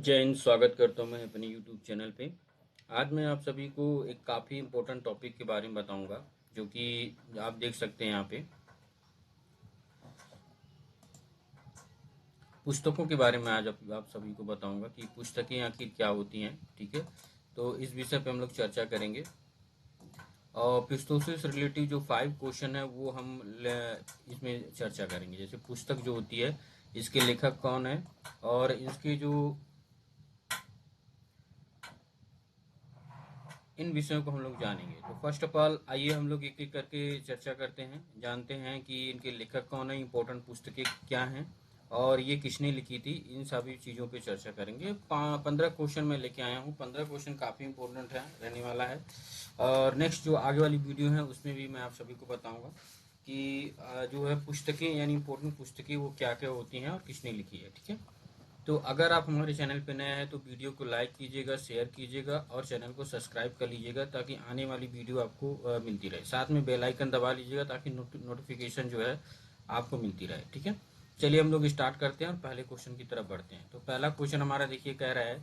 जय हिंद। स्वागत करता हूँ मैं अपने यूट्यूब चैनल पे। आज मैं आप सभी को एक काफ़ी इम्पोर्टेंट टॉपिक के बारे में बताऊंगा, जो कि आप देख सकते हैं यहाँ पे। पुस्तकों के बारे में आज आप सभी को बताऊंगा कि पुस्तकें आखिर क्या होती हैं। ठीक है, तो इस विषय पे हम लोग चर्चा करेंगे। और पुस्तकों से रिलेटिव जो 5 क्वेश्चन है वो इसमें चर्चा करेंगे। जैसे पुस्तक जो होती है, इसके लेखक कौन है, और इसके जो इन विषयों को हम लोग जानेंगे। तो फर्स्ट ऑफ ऑल आइए हम लोग एक एक करके चर्चा करते हैं, जानते हैं कि इनके लेखक कौन है, इम्पोर्टेंट पुस्तकें क्या हैं, और ये किसने लिखी थी। इन सभी चीज़ों पे चर्चा करेंगे। 15 क्वेश्चन मैं लेके आया हूँ। 15 क्वेश्चन काफ़ी इंपॉर्टेंट है, रहने वाला है। और नेक्स्ट जो आगे वाली वीडियो है उसमें भी मैं आप सभी को बताऊँगा कि जो है पुस्तकें यानी इम्पोर्टेंट पुस्तकें वो क्या क्या होती हैं और किसने लिखी है। ठीक है, तो अगर आप हमारे चैनल पर नए हैं तो वीडियो को लाइक कीजिएगा, शेयर कीजिएगा और चैनल को सब्सक्राइब कर लीजिएगा, ताकि आने वाली वीडियो आपको मिलती रहे। साथ में बेल आइकन दबा लीजिएगा ताकि नोटिफिकेशन जो है आपको मिलती रहे। ठीक है, चलिए हम लोग स्टार्ट करते हैं और पहले क्वेश्चन की तरफ बढ़ते हैं। तो पहला क्वेश्चन हमारा देखिए, कह रहा है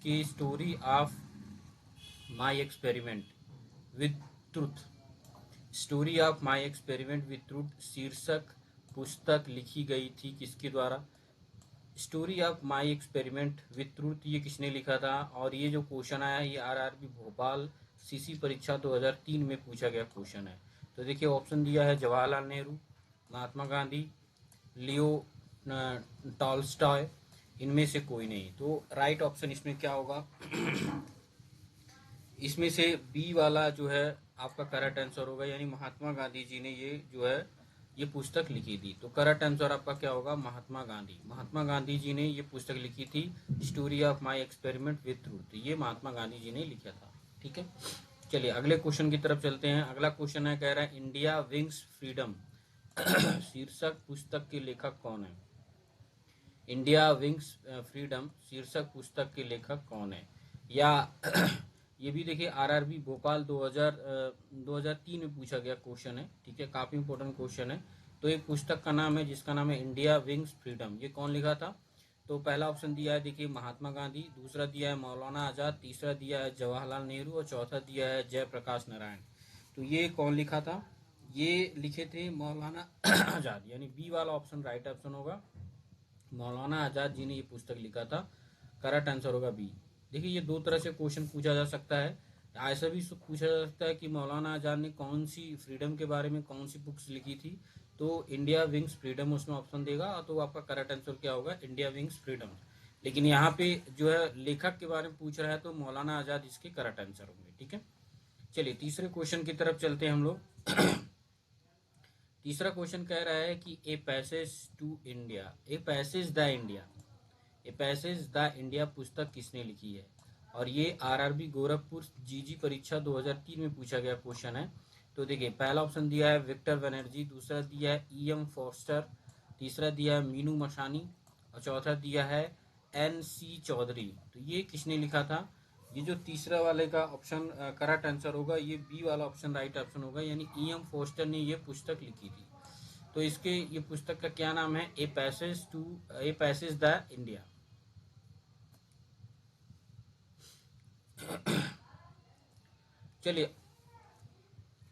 कि story of my experiment with truth. Story of my experiment with truth शीर्षक पुस्तक लिखी गई थी किसके द्वारा? Story of my experiment with truth, ये किसने लिखा था? और ये जो क्वेश्चन आया ये आरआरबी भोपाल सीसी परीक्षा 2003 में पूछा गया क्वेश्चन है। तो देखिए ऑप्शन दिया है जवाहरलाल नेहरू, महात्मा गांधी, लियो टॉल्स्टॉय, इनमें से कोई नहीं। तो राइट ऑप्शन इसमें क्या होगा? इसमें से बी वाला जो है आपका करेक्ट आंसर होगा, यानी महात्मा गांधी जी ने ये जो है ये पुस्तक लिखी थी। तो करेक्ट आंसर आपका क्या होगा? महात्मा गांधी। महात्मा गांधी जी ने ये पुस्तक लिखी थी, story of my experiment with truth. ये महात्मा गांधी जी ने लिखा था। ठीक है, चलिए अगले क्वेश्चन की तरफ चलते हैं। अगला क्वेश्चन है, कह रहा है इंडिया विंग्स फ्रीडम शीर्षक पुस्तक के लेखक कौन है? इंडिया विंग्स फ्रीडम शीर्षक पुस्तक के लेखक कौन है? या ये भी देखिए आरआरबी भोपाल 2003 में पूछा गया क्वेश्चन है। ठीक है, काफी इंपॉर्टेंट क्वेश्चन है। तो एक पुस्तक का नाम है जिसका नाम है इंडिया विंग्स फ्रीडम। ये कौन लिखा था? तो पहला ऑप्शन दिया है देखिए महात्मा गांधी, दूसरा दिया है मौलाना आजाद, तीसरा दिया है जवाहरलाल नेहरू और चौथा दिया है जयप्रकाश नारायण। तो ये कौन लिखा था? ये लिखे थे मौलाना आजाद, यानी बी वाला ऑप्शन राइट ऑप्शन होगा। मौलाना आजाद जी ने ये पुस्तक लिखा था। करेक्ट आंसर होगा बी। देखिए ये दो तरह से क्वेश्चन पूछा जा सकता है। ऐसा भी पूछा जा सकता है कि मौलाना आजाद ने कौन सी फ्रीडम के बारे में कौन सी बुक्स लिखी थी। तो इंडिया विंग्स फ्रीडम उसमें ऑप्शन देगा, तो आपका करेक्ट आंसर क्या होगा? India wings freedom. लेकिन यहाँ पे जो है लेखक के बारे में पूछ रहा है, तो मौलाना आजाद इसके करेक्ट आंसर होंगे। ठीक है, चलिए तीसरे क्वेश्चन की तरफ चलते हैं हम लोग। तीसरा क्वेश्चन कह रहा है कि a passage to India, a passage the India, a passage the India पुस्तक किसने लिखी है? और ये आरआरबी गोरखपुर जीजी परीक्षा 2003 में पूछा गया क्वेश्चन है। तो देखिए पहला ऑप्शन दिया है विक्टर बनर्जी, दूसरा दिया है ई एम फॉस्टर, तीसरा दिया है मीनू मशानी और चौथा दिया है एन सी चौधरी। तो ये किसने लिखा था? ये जो तीसरा वाले का ऑप्शन करेक्ट आंसर होगा, ये बी वाला ऑप्शन राइट ऑप्शन होगा, यानी ई एम फोस्टर ने ये पुस्तक लिखी थी। तो इसके ये पुस्तक का क्या नाम है? ए पैसेज द इंडिया। चलिए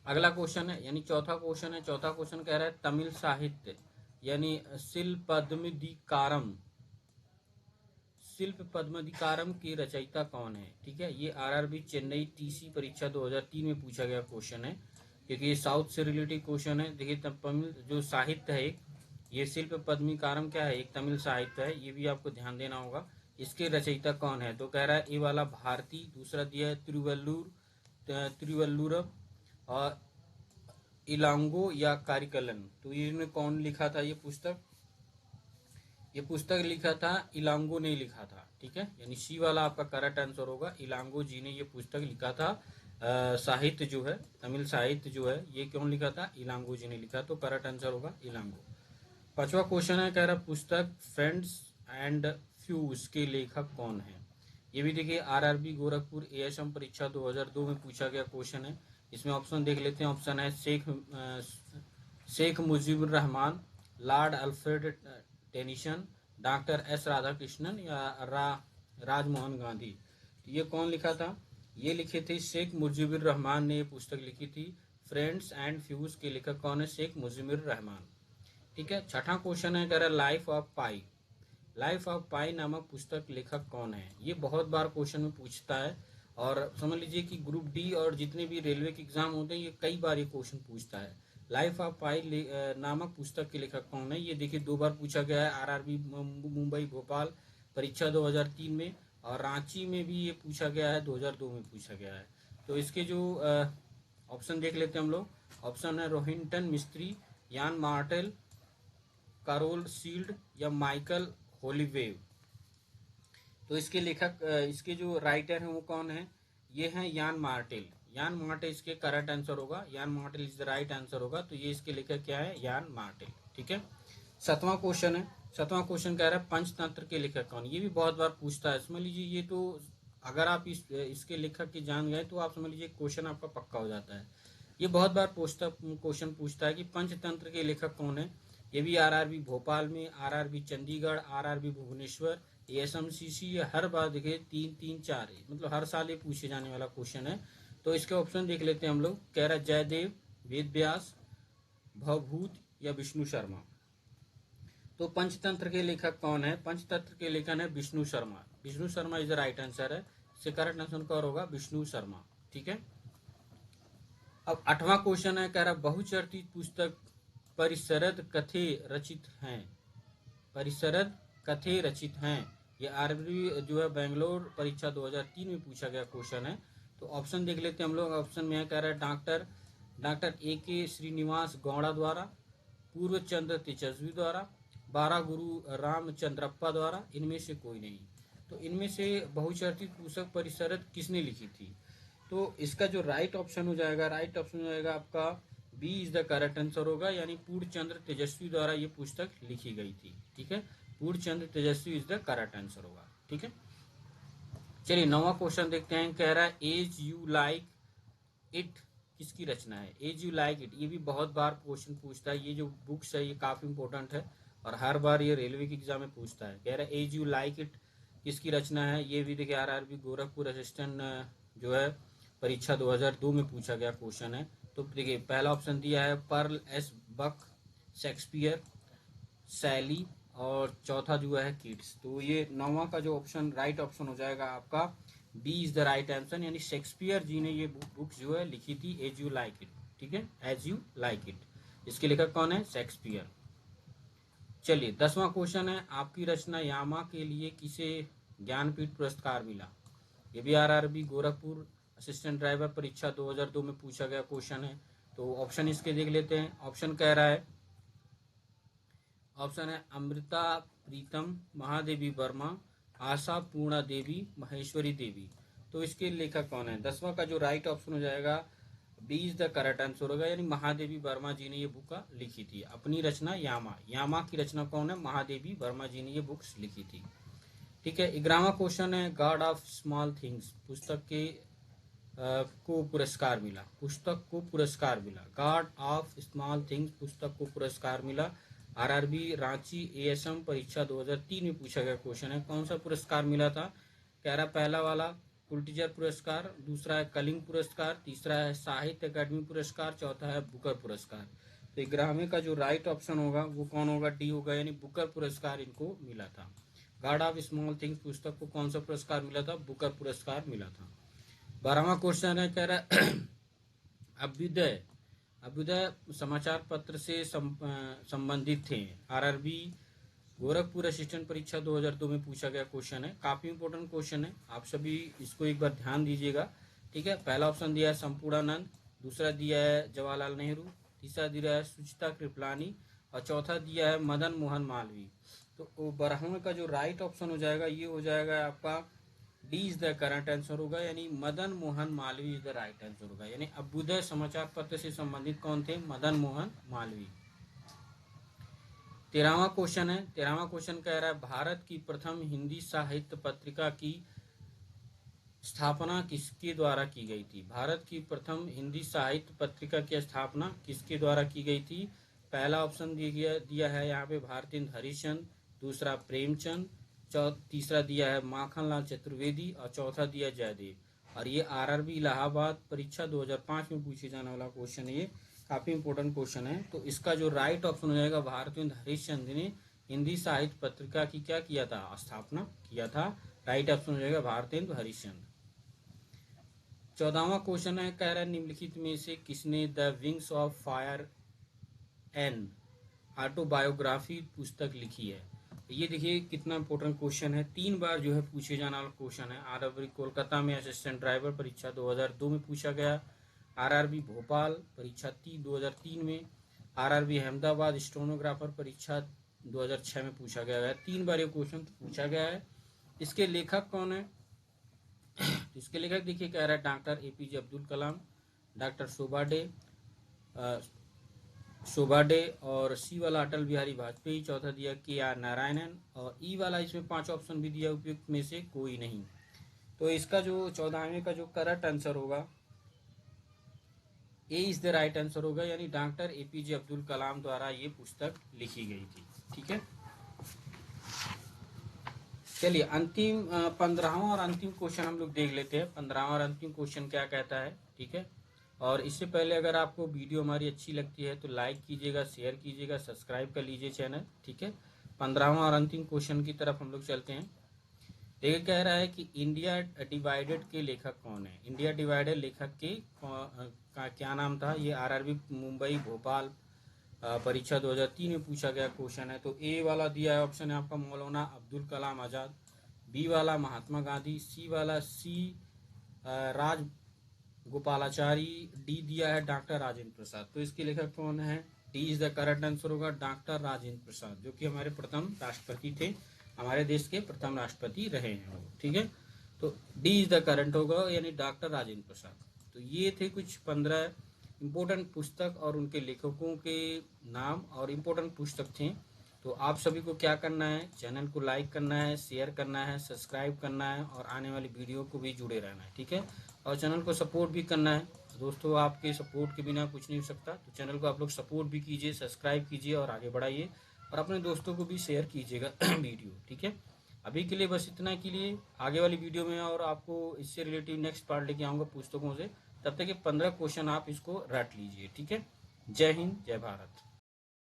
अगला क्वेश्चन है, यानी चौथा क्वेश्चन है। चौथा क्वेश्चन कह रहा है तमिल साहित्य यानी शिल्प पद्मधिकारम की रचयिता कौन है? ठीक है, ये आरआरबी चेन्नई टीसी परीक्षा 2003 में पूछा गया क्वेश्चन है, क्योंकि ये साउथ से रिलेटेड क्वेश्चन है। देखिए तमिल जो साहित्य है, ये शिल्प पद्मिकारम क्या है? एक तमिल साहित्य है, ये भी आपको ध्यान देना होगा। इसके रचयिता कौन है? तो कह रहा है ए वाला भारती, दूसरा दिया है तिरुवल्लुर और इलांगो या कारिकलन। तो इन्होंने कौन लिखा था ये पुस्तक? ये पुस्तक लिखा था इलांगो ने लिखा था। ठीक है, यानी सी वाला आपका करेक्ट आंसर होगा। इलांगो जी ने ये पुस्तक लिखा था। साहित्य जो है, तमिल साहित्य जो है, ये कौन लिखा था? इलांगो जी ने लिखा। तो करेक्ट आंसर होगा इलांगो। पांचवा क्वेश्चन है, कह रहा पुस्तक फ्रेंड्स एंड फ्यूज के लेखक कौन है? ये भी देखिए आरआरबी गोरखपुर एएसएम परीक्षा 2002 में पूछा गया क्वेश्चन है। इसमें ऑप्शन देख लेते हैं। ऑप्शन है Sheikh Mujibur Rahman, Lord Alfred Tennyson, doctor S Radhakrishnan या राजमोहन गांधी। तो ये कौन लिखा था? ये लिखे थे शेख मुजीबुर रहमान ने ये पुस्तक लिखी थी। फ्रेंड्स एंड फ्यूज के लेखक कौन है? शेख मुजीबुर रहमान। ठीक है। छठा क्वेश्चन है, कह रहा है life of pi. Life of pi नामक पुस्तक लेखक कौन है? ये बहुत बार क्वेश्चन में पूछता है, और समझ लीजिए कि ग्रुप डी और जितने भी रेलवे के एग्जाम होते हैं ये कई बार ये क्वेश्चन पूछता है। लाइफ ऑफ पाई नामक पुस्तक के लेखक कौन है? ये देखिए 2 बार पूछा गया है, आरआरबी मुंबई भोपाल परीक्षा 2003 में, और रांची में भी ये पूछा गया है, 2002 में पूछा गया है। तो इसके जो ऑप्शन देख लेते हैं हम लोग। ऑप्शन है रोहिंटन मिस्त्री, यान मार्टेल, कारोल सील्ड या माइकल होलीवेव। तो इसके लेखक इसके जो राइटर हैं वो कौन है? ये हैं यान मार्टेल। यान मार्टेल इसके करेक्ट आंसर होगा। यान Martel is the right answer होगा। तो ये इसके लेखक क्या है? यान मार्टेल। ठीक है। 7वां क्वेश्चन है। 7वां क्वेश्चन कह रहा है पंचतंत्र के लेखक कौन? ये भी बहुत बार पूछता है। समझ लीजिए ये तो अगर आप इसके लेखक की जान गए तो आप समझ लीजिए क्वेश्चन आपका पक्का हो जाता है। ये बहुत बार क्वेश्चन पूछता है कि पंचतंत्र के लेखक कौन है। ये भी आरआरबी भोपाल में, आरआरबी चंडीगढ़, आरआरबी भुवनेश्वर, एसएमसीसी, हर बार देखिए 3 3 4 मतलब हर साल ये पूछे जाने वाला क्वेश्चन है। तो इसके ऑप्शन देख लेते हैं हम लोग। कह रहा है जयदेव, वेद व्यास, भवभूत या विष्णु शर्मा। तो पंचतंत्र के लेखक कौन है? पंचतंत्र के लेखक है Vishnu Sharma. Vishnu Sharma is the right answer है। इससे करेक्ट आंसर कौन होगा? विष्णु शर्मा। ठीक है। अब 8वां क्वेश्चन है, कह रहा बहुचर्चित पुस्तक परिसरद कथे रचित हैं। परिसरद कथे रचित हैं। ये आरबी जो है बेंगलोर परीक्षा 2003 में पूछा गया क्वेश्चन है। तो ऑप्शन देख लेते हैं हम लोग। ऑप्शन में कह रहा है डॉक्टर A.K. श्रीनिवास गौड़ा द्वारा, पूर्वचंद्र तेजस्वी द्वारा, 12 गुरु रामचंद्रप्पा द्वारा, इनमें से कोई नहीं। तो इनमें से बहुचर्चित पुस्तक परिसरद किसने लिखी थी? तो इसका जो राइट ऑप्शन हो जाएगा, राइट ऑप्शन हो जाएगा आपका B is the correct answer होगा, यानी पूर्णचंद्र तेजस्वी द्वारा ये पुस्तक लिखी गई थी। ठीक है। पूर्णचंद्र तेजस्वी इज द करेक्ट आंसर होगा। ठीक है। चलिए 9वां क्वेश्चन देखते हैं। कह रहा है एज यू लाइक इट किसकी रचना है? एज यू लाइक इट, ये भी बहुत बार क्वेश्चन पूछता है। ये जो बुक्स है ये काफी इंपॉर्टेंट है और हर बार ये रेलवे के एग्जाम में पूछता है। कह रहा है एज यू लाइक इट किसकी रचना है? ये भी देखिए आरआरबी गोरखपुर असिस्टेंट जो है परीक्षा 2002 में पूछा गया क्वेश्चन है। तो देखिए पहला ऑप्शन दिया है पर्ल एस बक, शेक्सपियर, सैली, और चौथा जो है किड्स। तो ये 9वां का जो ऑप्शन राइट ऑप्शन हो जाएगा आपका B is the right answer, यानी शेक्सपियर जी ने ये बुक जो है लिखी थी एज यू लाइक इट। ठीक है। एज यू लाइक इट इसके लेखक कौन है? शेक्सपियर। चलिए 10वां क्वेश्चन है, आपकी रचना यामा के लिए किसे ज्ञानपीठ पुरस्कार मिला? ये भी आरआरबी गोरखपुर असिस्टेंट ड्राइवर परीक्षा 2002 में पूछा गया क्वेश्चन है। तो ऑप्शन इसके देख लेते हैं। ऑप्शन कह रहा है, ऑप्शन है अमृता प्रीतम, महादेवी वर्मा, आशा पूर्णा देवी, महेश्वरी देवी। तो इसके लेखक कौन है? 10वां का जो राइट ऑप्शन हो जाएगा B is the correct answer होगा, यानी महादेवी वर्मा जी ने ये बुक लिखी थी। अपनी रचना यामा, यामा की रचना कौन है? महादेवी वर्मा जी ने ये बुक्स लिखी थी। ठीक है। 11वां क्वेश्चन है गॉड ऑफ स्मॉल थिंग्स पुस्तक के को पुरस्कार मिला। पुस्तक को पुरस्कार मिला, गॉड ऑफ स्मॉल थिंग्स पुस्तक को पुरस्कार मिला। आरआरबी रांची एएसएम परीक्षा 2003 में पूछा गया क्वेश्चन है। कौन सा पुरस्कार मिला था? कह रहा पहला वाला पुलिट्जर पुरस्कार, दूसरा है कलिंग पुरस्कार, तीसरा है साहित्य अकादमी पुरस्कार, चौथा है बुकर पुरस्कार। तो 11वें का जो राइट ऑप्शन होगा वो कौन होगा? डी होगा, यानी बुकर पुरस्कार इनको मिला था। गॉड ऑफ स्मॉल थिंग्स पुस्तक को कौन सा पुरस्कार मिला था? बुकर पुरस्कार मिला था। 12वां क्वेश्चन है, कह रहा है अभ्युदय, अभ्युदय समाचार पत्र से संबंधित थे। आरआरबी गोरखपुर असिस्टेंट परीक्षा 2002 में पूछा गया क्वेश्चन है। काफी इंपॉर्टेंट क्वेश्चन है, आप सभी इसको एक बार ध्यान दीजिएगा। ठीक है। पहला ऑप्शन दिया है संपूर्णानंद, दूसरा दिया है जवाहरलाल नेहरू, तीसरा दिया है सुचिता कृपलानी, और चौथा दिया है मदन मोहन मालवीय। तो 12वें का जो राइट ऑप्शन हो जाएगा ये हो जाएगा आपका D is the current answer होगा, यानी Madan Mohan Malviya is the right answer होगा। यानी अभ्युदय समाचार पत्र से संबंधित कौन थे? मदन मोहन मालवीय। 13वां क्वेश्चन है। 13वां क्वेश्चन कह रहा है भारत की प्रथम हिंदी साहित्य पत्रिका की स्थापना किसके द्वारा की गई थी? भारत की प्रथम हिंदी साहित्य पत्रिका की स्थापना किसके द्वारा की गई थी? पहला ऑप्शन दिया है यहाँ पे भारतेंद्र हरिश्चंद्र, दूसरा प्रेमचंद, तीसरा दिया है माखनलाल चतुर्वेदी और चौथा दिया जयदेव। और ये आरआरबी इलाहाबाद परीक्षा 2005 में पूछे जाने वाला क्वेश्चन है, ये काफी इंपॉर्टेंट क्वेश्चन है। तो इसका जो राइट ऑप्शन हो जाएगा, भारतेंदु हरिश्चंद्र ने हिंदी साहित्य पत्रिका की क्या किया था, स्थापना किया था। राइट ऑप्शन हो जाएगा भारतेंदु हरिश्चंद्र। 14वां क्वेश्चन है, कह रहा है निम्नलिखित में से किसने the wings of fire an autobiography पुस्तक लिखी है। ये देखिए कितना इंपॉर्टेंट क्वेश्चन है, 3 बार जो है पूछे जाने वाला क्वेश्चन है। आरआरबी कोलकाता में असिस्टेंट ड्राइवर परीक्षा 2002 में पूछा गया, आरआरबी भोपाल परीक्षा 2003 में, आरआरबी अहमदाबाद स्टेनोग्राफर परीक्षा 2006 में पूछा गया है। 3 बार ये क्वेश्चन पूछा गया है। इसके लेखक कौन है, इसके लेखक देखिए कह रहा है doctor APJ Abdul Kalam, doctor शोभाडे और सी वाला अटल बिहारी वाजपेयी, चौथा दिया के आर नारायणन और ई वाला इसमें 5 ऑप्शन भी दिया उपयुक्त में से कोई नहीं। तो इसका जो 14वें का जो करेक्ट आंसर होगा, ए इज द राइट आंसर होगा, यानी डॉक्टर एपीजे अब्दुल कलाम द्वारा ये पुस्तक लिखी गई थी। ठीक है, चलिए अंतिम 15वां और अंतिम क्वेश्चन हम लोग देख लेते हैं। 15वां और अंतिम क्वेश्चन क्या कहता है। ठीक है, और इससे पहले अगर आपको वीडियो हमारी अच्छी लगती है तो लाइक कीजिएगा, शेयर कीजिएगा, सब्सक्राइब कर लीजिए चैनल। ठीक है, 15वां और अंतिम क्वेश्चन की तरफ हम लोग चलते हैं। देखिए कह रहा है कि इंडिया डिवाइडेड के लेखक कौन है। इंडिया डिवाइडेड लेखक के का क्या नाम था। ये आरआरबी मुंबई भोपाल परीक्षा 2003 में पूछा गया क्वेश्चन है। तो ए वाला दिया है ऑप्शन है आपका मौलाना अब्दुल कलाम आजाद, बी वाला महात्मा गांधी, सी वाला राज गोपालाचारी, डी दिया है डॉक्टर राजेंद्र प्रसाद। तो इसके लेखक कौन है, D is the correct answer होगा, डॉक्टर राजेंद्र प्रसाद, जो कि हमारे प्रथम राष्ट्रपति थे, हमारे देश के प्रथम राष्ट्रपति रहे हैं वो। ठीक है, तो डी इज द करेक्ट होगा, यानी डॉक्टर राजेंद्र प्रसाद। तो ये थे कुछ 15 इम्पोर्टेंट पुस्तक और उनके लेखकों के नाम और इम्पोर्टेंट पुस्तक थे। तो आप सभी को क्या करना है, चैनल को लाइक करना है, शेयर करना है, सब्सक्राइब करना है और आने वाली वीडियो को भी जुड़े रहना है। ठीक है, और चैनल को सपोर्ट भी करना है दोस्तों, आपके सपोर्ट के बिना कुछ नहीं हो सकता। तो चैनल को आप लोग सपोर्ट भी कीजिए, सब्सक्राइब कीजिए और आगे बढ़ाइए और अपने दोस्तों को भी शेयर कीजिएगा वीडियो। ठीक है, अभी के लिए बस इतना के लिए, आगे वाली वीडियो में और आपको इससे रिलेटिव नेक्स्ट पार्ट लेके आऊँगा पुस्तकों से। तब तक ये 15 क्वेश्चन आप इसको रट लीजिए। ठीक है, जय हिंद, जय भारत।